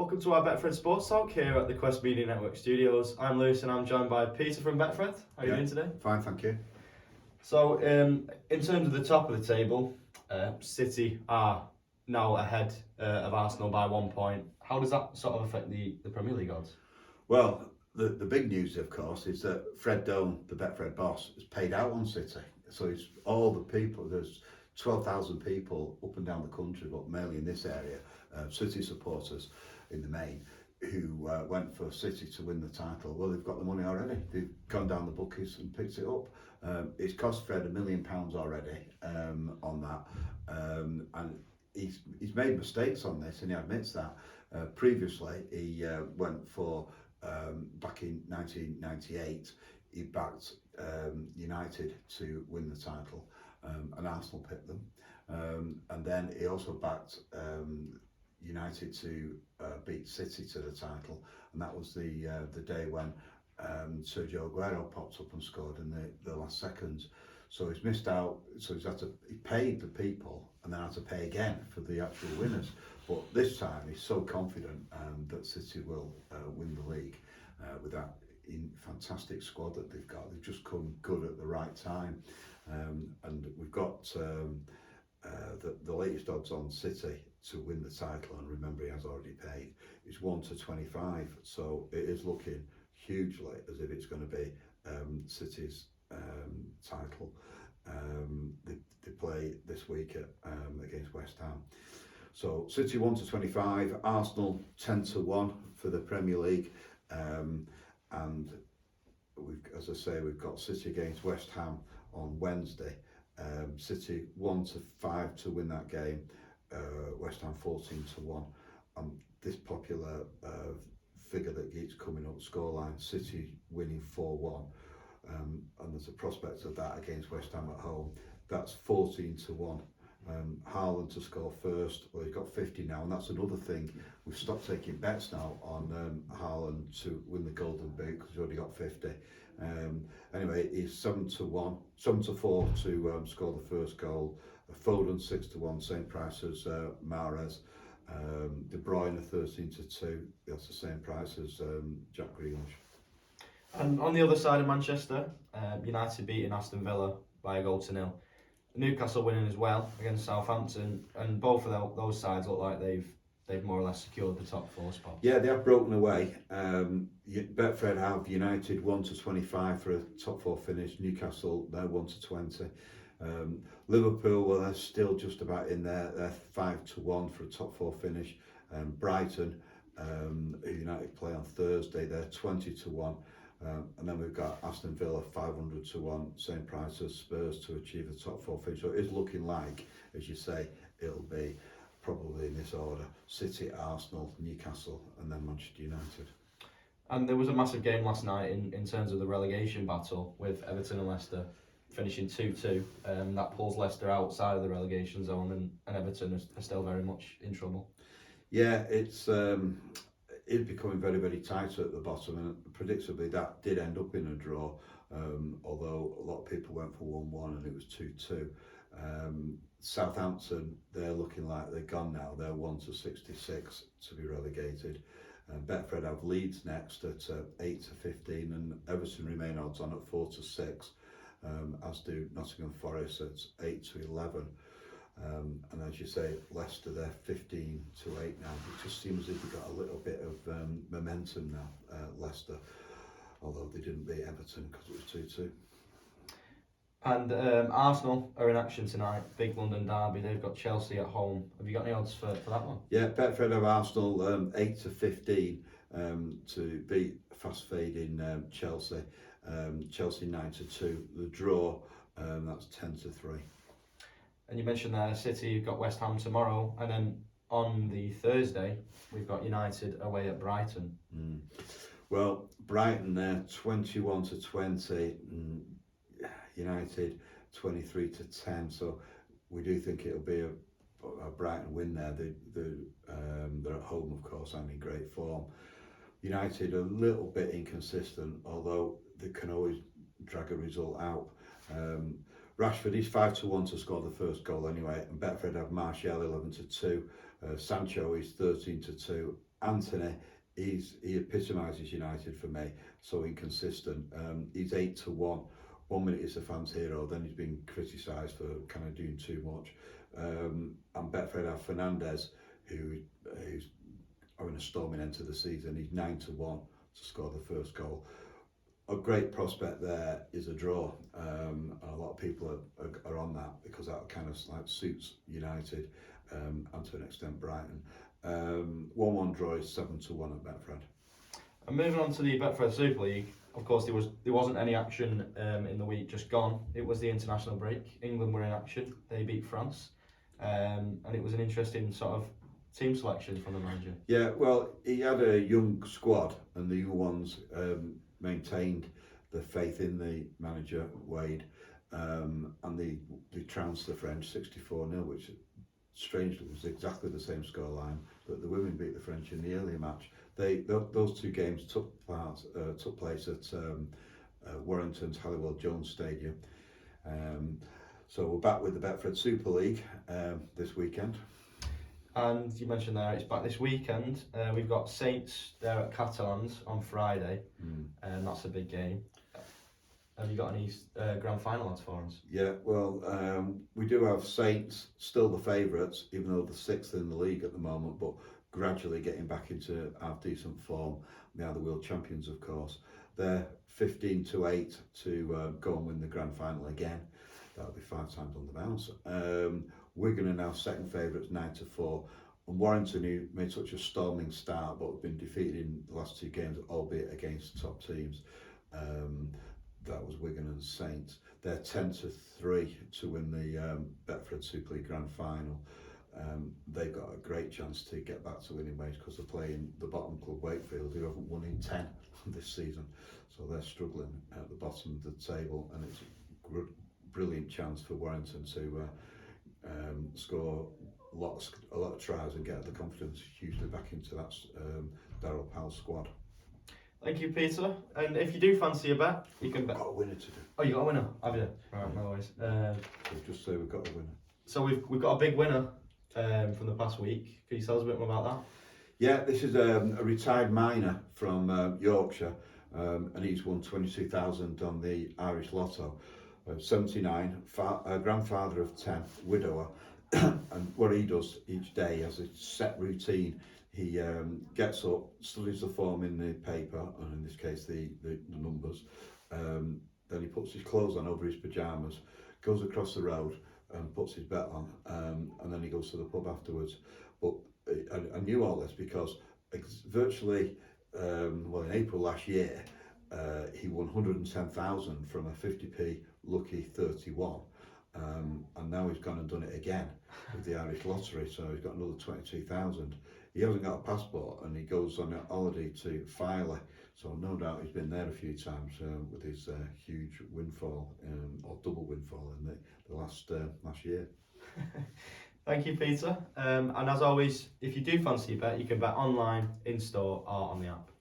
Welcome to our Betfred Sports Talk here at the Quest Media Network studios. I'm Lewis and I'm joined by Peter from Betfred. How are you doing today? Fine, thank you. So, in terms of the top of the table, City are now ahead of Arsenal by 1 point. How does that sort of affect the Premier League odds? Well, the big news, of course, is that Fred Dome, the Betfred boss, has paid out on City. So it's all the people, there's 12,000 people up and down the country, but mainly in this area, City supporters in the main, who went for City to win the title. Well, they've got the money already. They've gone down the bookies and picked it up. It's cost Fred £1 million already on that, and he's made mistakes on this, and he admits that. Previously, he went for back in 1998. He backed United to win the title, and Arsenal picked them, and then he also backed United to beat City to the title, and that was the day when Sergio Aguero popped up and scored in the last seconds. So he's missed out. So he paid the people and then had to pay again for the actual winners. But this time he's so confident that City will win the league with that fantastic squad that they've got. They've just come good at the right time, and we've got the latest odds on City to win the title, and remember he has already paid, is 1-25, so it is looking hugely as if it's going to be City's title. They play this week against West Ham. So City 1-25, Arsenal 10-1 for the Premier League, and as I say, we've got City against West Ham on Wednesday. City 1-5 to win that game, West Ham 14-1. This popular figure that keeps coming up, scoreline, City winning 4-1, and there's a prospect of that against West Ham at home. That's 14-1. Haaland to score first. Well, he's got 50 now, and that's another thing. We've stopped taking bets now on Haaland to win the Golden Boot because he's already got 50. Anyway, he's 7-1, 7-4 to score the first goal. Foden 6-1, same price as Mahrez. De Bruyne 13-2. That's the same price as Jack Grealish. And on the other side of Manchester, United beating Aston Villa by 1-0. Newcastle winning as well against Southampton, and both of those sides look like they've more or less secured the top 4 spot. Yeah, they have broken away. Betfred have United 1-25 for a top 4 finish. Newcastle, they're 1-20. Liverpool, well, they're still just about in there. They're 5-1 for a top 4 finish. Brighton, who United play on Thursday, they're 20-1. And then we've got Aston Villa 500-1, same price as Spurs to achieve the top 4 finish. So it is looking like, as you say, it'll be probably in this order: City, Arsenal, Newcastle, and then Manchester United. And there was a massive game last night in terms of the relegation battle with Everton and Leicester finishing 2-2. That pulls Leicester outside of the relegation zone, and Everton are still very much in trouble. Yeah, it's becoming very, very tight at the bottom, and predictably that did end up in a draw, although a lot of people went for 1-1 and it was 2-2. Southampton, they're looking like they're gone now. They're 1-66 to be relegated. Betfred have Leeds next at 8-15, and Everton remain odds on at 4-6, as do Nottingham Forest at 8-11. And as you say, Leicester, they're 15-8 now. It just seems as if they've got a little bit of momentum now, Leicester, although they didn't beat Everton because it was 2-2. And Arsenal are in action tonight, big London derby. They've got Chelsea at home. Have you got any odds for that one? Yeah, Betfred have Arsenal 8-15 to beat fast fading Chelsea. Chelsea 9-2. The draw, that's 10-3. And you mentioned there, City, you've got West Ham tomorrow, and then on the Thursday, we've got United away at Brighton. Well, Brighton there, 21-20, United 23-10, so we do think it'll be a Brighton win there. They're at home, of course, and in great form. United a little bit inconsistent, although they can always drag a result out. Rashford is 5-1 to score the first goal anyway, and Betfred have Martial 11-2. Sancho is 13-2. Anthony, he epitomises United for me. So inconsistent. He's 8-1. 1 minute he's a fan's hero, then he's been criticised for kind of doing too much. And Betfred have Fernandez, who's having a storming end to the season. He's 9-1 to score the first goal. A great prospect there is a draw, and a lot of people are on that because that kind of like suits United and to an extent Brighton. 1-1 draw is 7-1 at Betfred. And moving on to the Betfred Super League, of course there wasn't any action in the week just gone. It was the international break. England were in action. They beat France, and it was an interesting sort of team selection from the manager. Yeah, well, he had a young squad, and the young ones maintained the faith in the manager Wade, and they trounced the French 64-0, which strangely was exactly the same scoreline that the women beat the French in the earlier match. Those two games took place at Warrington's Halliwell Jones Stadium. So we're back with the Betfred Super League this weekend. And you mentioned there it's back this weekend. We've got Saints there at Catalans on Friday, and that's a big game. Have you got any grand final odds for us? Yeah, well, we do have Saints still the favourites, even though they're 6th in the league at the moment, but gradually getting back into half decent form. They are the world champions, of course. They're 15-8 to go and win the grand final again. That'll be 5 times on the bounce. Wigan are now second favourites, 9-4. And Warrington, who made such a storming start but have been defeated in the last 2 games, albeit against top teams. That was Wigan and Saints. They're 10-3 to win the Betfred Super League Grand Final. They've got a great chance to get back to winning ways because they're playing the bottom club Wakefield, who haven't won in 10 this season. So they're struggling at the bottom of the table, and it's a brilliant chance for Warrington to score a lot of tries and get the confidence hugely back into that Darryl Powell squad. Thank you, Peter. And if you do fancy a bet, you can bet. Got a winner to do. Oh, you got a winner, have you? Right, no worries. So just say we've got a winner. So we've got a big winner from the past week. Can you tell us a bit more about that? Yeah, this is a retired miner from Yorkshire, and he's won 22,000 on the Irish Lotto. 79, grandfather of 10, widower, and what he does each day has a set routine. He gets up, studies the form in the paper, and in this case the numbers, then he puts his clothes on over his pyjamas, goes across the road and puts his bet on, and then he goes to the pub afterwards. But I knew all this because virtually, in April last year, he won 110,000 from a 50p lucky 31, and now he's gone and done it again with the Irish Lottery, so he's got another 22,000. He hasn't got a passport, and he goes on a holiday to Filey, so no doubt he's been there a few times with his huge windfall, or double windfall in the last year. Thank you, Peter. And as always, if you do fancy a bet, you can bet online, in store, or on the app.